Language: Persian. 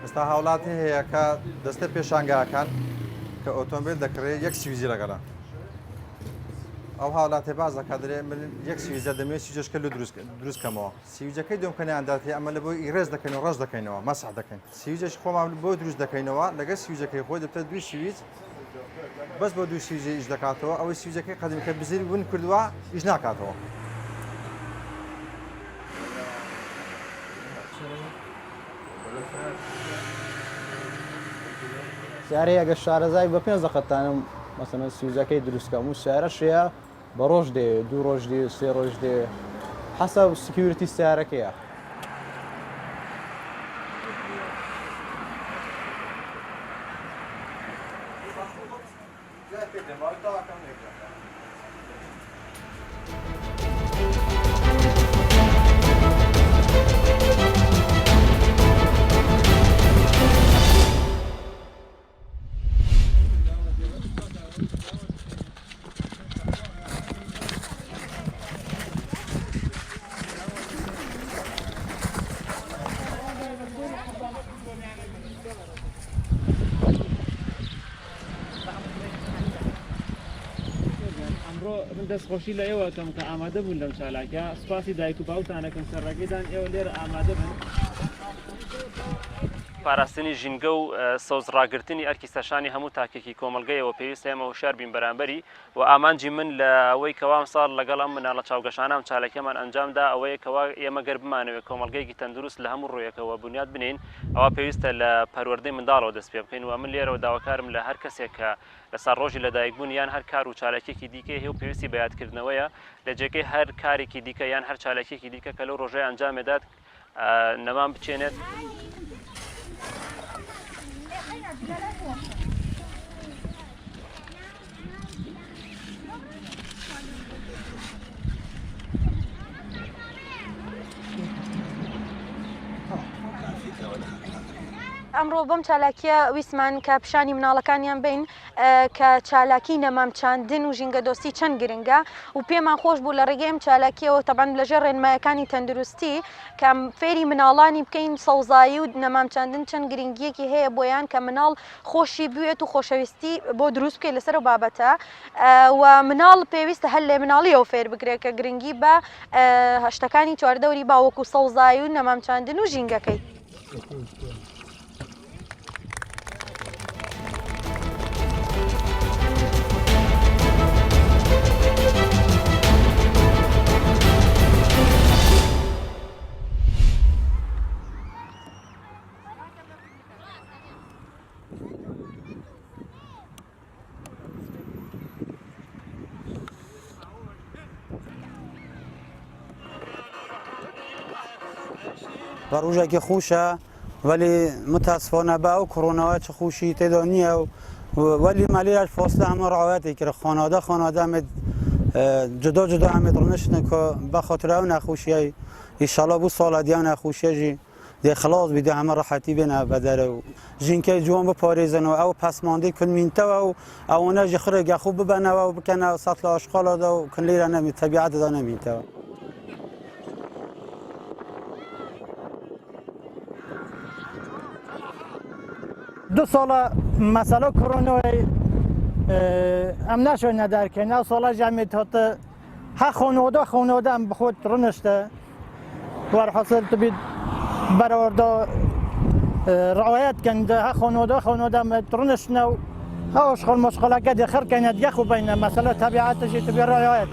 ئێستا هاوڵاتی هەیە کە دەستە پێشانگاکان کە ئۆتۆمبیل دەکڕێت یەک سویزی لەگەڵا ئەو هاوڵاتی باز دەکاتێ من یەک سویزە دەمێت سویجەشکە لە دروستکەمەوە سویجەکەی دومکەنیانداتی ئەمە لە بۆی ڕێز دەکەین و ڕەش دەکەینەوە مەسح دەکەین سویجەش خۆمان بۆ دروست دەکەینەوە لەگەڵ سویجەکەی خۆی دەبێت دوی سویج بەس بۆ دوی سویجە ئیش دەکاتەوە ئەوەی سویجەکەی قەدیمکە بزیر ون کردووە ئیش ناکاتەوە. سیارە ئەگە شارەزای بە 5 دقەتانم مەسەڵەن سویجەکەی دروستکەم و سیارەشەیە بە ڕۆژ دێ 2 ڕۆژ دێ 3 ڕۆژ دێ حەسەب سکیورتی سیارەکەیە. من دەستخۆشی لە ئێوەکەم کە ئامادە بوون لەم چالاکە سوپاسی دایک و باوتانەکەم سەرڕێگەیدان ئێوە لێرە ئامادە بن. پاراستنی ژینگە و سەوزڕاگررتنی ئەرکی سەشانی هەموو تاکێکی کۆمەلگەیەوە پێویستە ئێمە هوشار بین بەرامبەری و ئامانجی من لە ئەوەی کەوام ساڵ لەگەڵ ئەم مناڵە چاوگەشانام چالەکەمان ئەنجامدا ئەوەیە کەوا ئێمە گەر بمانەوێت کۆمەلگەیەکی تەندروست لە هەموو ڕوویەکەوە بنیاد بنین ئەوە پێویستە لە پەروەردەی منداڵەوە دەست پێ بکەین و من لێرەوە داواکارم لە هەر کەسێک کە لەسەر ڕۆژی لەدایکبوون یان هەر کار و چالەکێکی دیکە هەیە و پێویستی بەیادکردنەوەیە لە جێگەی هەر کارێکی دیکە یان هەر چالەکێکی دیکە کە لەو ڕۆژەی ئەنجامێدات نەمان بچێنێت. ئەمڕۆ بەم چالاکیە ویسمان کە پیشانی مناڵەکانیان بین کە چالاکی نەمامچاندن و ژینگە دۆستی چەند گرنگە و پێمان خۆش بوو لە ڕێگەی ئەم چالاکیەوە تەبەن لەژێر ڕێنمایەکانی تەندروستی کە فێری مناڵانی بکەین سەوزایی و نەمامچاندن چەند گرنگیەکی هەیە بۆیان کە مناڵ خۆشی بوێت و خۆشەویستی بۆ دروست بکەیت لەسەر و بابەتە و مناڵ پێویستە هەر لێ مناڵیەوە فێر بگرێت کە گرنگی بە هەشتەکانی چواردەوری باوەکو سەوزایی و نەمامچاندن و ژینگەکەی. ڕۆژێکی خوشە ولی متاسفانە بە ئەو کۆڕۆناوە چ خوشی تێدا نییە ولی مالیاش فاصله هەموو ڕاوەتی کرد خانواده جدا جدا ئەمێ ڕنشتن کە بەخاطر ئەو نەخۆشیەی ئیشەڵا بوو ساڵە دییان نەخۆشیەژی دێ خلاص بیدە هەمە ڕەحەتی بێنە بەدەرە و ژینکەی جوان بپارێزنەوە ئەو پەسماندەی کونمینتەوە و ئەوەنەژی خرێگە خوب ببەنەوە و بکەنە سەد لە ئاشقاڵەدا و کن لێرە نەمێت تەبیعەتدا نەمینتەوە. 2 ساڵە مەسەلە کۆڕۆنەوەی ئەم ناشۆینە دەرکەین ئەو ساڵە ژەمێت هاتە هە خۆنەوەدا ئەم بخۆت ڕنشتە وەرحەسەر تبیت بەرەوەردا ڕەوایەتکەن هە خۆنەوەدا ڕنشتنە و هەوەشخۆڵ مەشغەڵەکە دێ خەرکەینە دیەخ و بینە مەسەلە تەبیعەتەژی تبێ ڕەوایەت